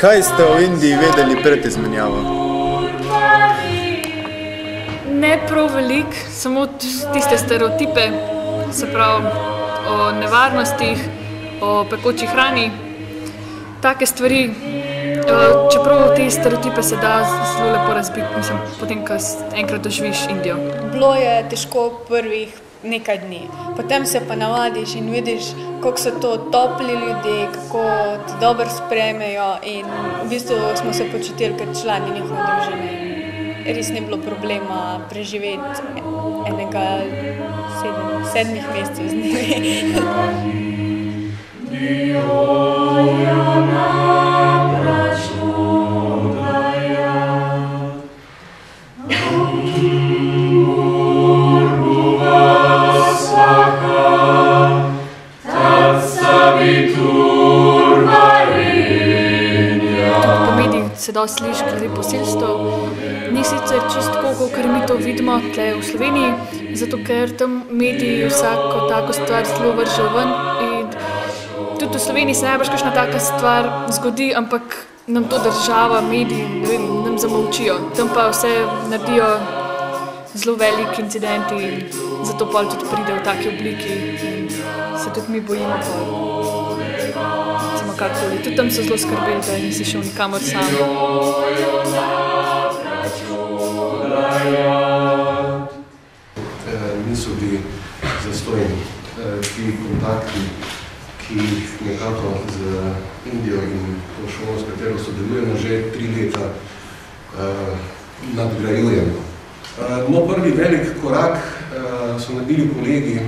Kaj ste o Indiji vedeli pred izmenjavo? Ne prav veliko, samo tiste stereotipe, se pravi o nevarnostih, o pekoči hrani, take stvari. Čeprav te stereotipe se da zelo lepo razbiti, mislim, potem, ko enkrat doživiš Indijo. Bilo je težko prvih nekaj dni. Potem se pa navadiš in vidiš, kako so to topli ljudje, kako te dobro sprejmejo in v bistvu smo se počutili kot člani njihove družine. Res ni bilo problema preživeti enega 7 mesecev z njimi. Se dosti sliši glede posilstev. Ni sicer čisto tako, kakor mi to vidimo tukaj v Sloveniji, zato ker tam mediji vsako tako stvar zelo vržejo ven in tudi v Sloveniji se najbrž kakšna taka stvar zgodi, ampak nam to država, mediji, ne vem, nam zamolčijo. Tam pa vse naredijo zelo veliki incidenti in zato pol tudi pride v taki obliki in se tudi mi bojimo pol. Kakoli. Tudi tam so zelo skrbeli, da nisi šel nikamor sam. Niso bili zastojni ti kontakti, ki jih nekako z Indijo in to šolo, s katero sodelujemo, že 3 leta nadgrajujemo. No, prvi velik korak so naredili kolegi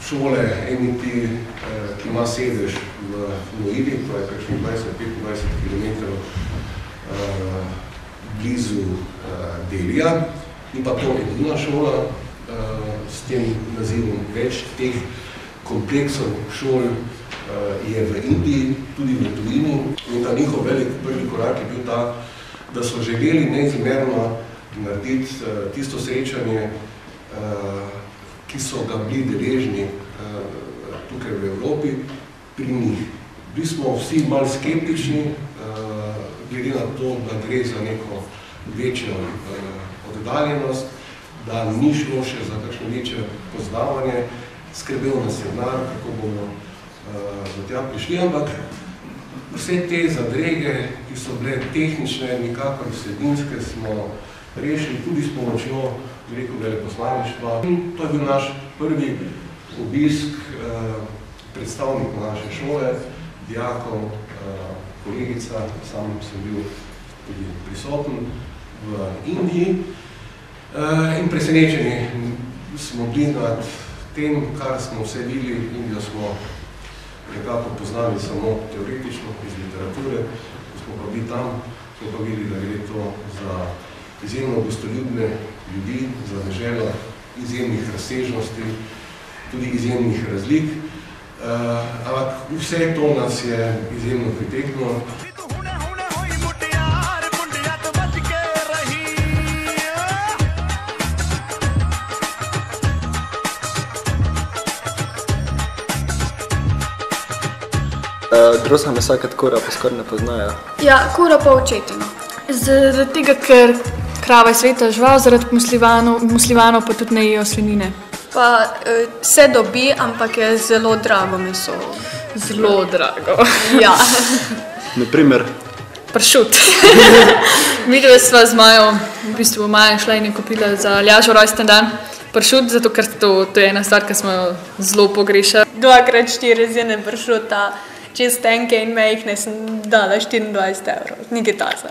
šole MIT, ki ima sedež v Noidi, to je kakšnih 20-25 km blizu Delija. Ni pa to edina šola s tem nazivom. Več teh kompleksov šol je v Indiji, tudi v tujini. In ta njihov velik prvi korak je bil ta, da so želeli neizmerno narediti tisto srečanje, ki so ga bili deležni tukaj v Evropi, pri njih. Bili smo vsi malo skeptični, glede na to, da gre za neko večjo oddaljenost, da ni šlo še za kakšno večje poznavanje, skrbel nas je denar, kako bomo do tja prišli, ampak vse te zadrege, ki so bile tehnične, nikakor vsebinske, smo rešili tudi s pomočjo veleposlaništva. To je bil naš prvi obisk predstavnikov naše šole, dijakov, kolegica, sam sem bil tudi prisoten v Indiji. In presenečeni smo bili nad tem, kar smo vse videli. Indijo smo nekako poznali samo teoretično iz literature, ko smo pa bili tam, smo pa videli, da gre to za izjemno gostoljubne ljudi, za deželo izjemnih razsežnosti, tudi izjemnih razlik. Ampak vse to nas je izjemno priteknilo. Druga mesa kot kura pa skoraj ne poznajo. Ja, kura pa očetino. Zaradi tega, ker krava je sveta žival, zaradi muslimanov pa tudi ne jejo svinjine. Pa se dobi, ampak je zelo drago meso. Zelo drago. Ja. Naprimer? Pršut. Midva sva z Majo, v bistvu Maja šla in je kupila za Aljažov rojsten dan pršut, zato ker to je ena stvar, ki smo jo zelo pogrešali. 2x4 rezine pršuta, čez tenke in mejhne sem dala 24 €. Nikaj taza.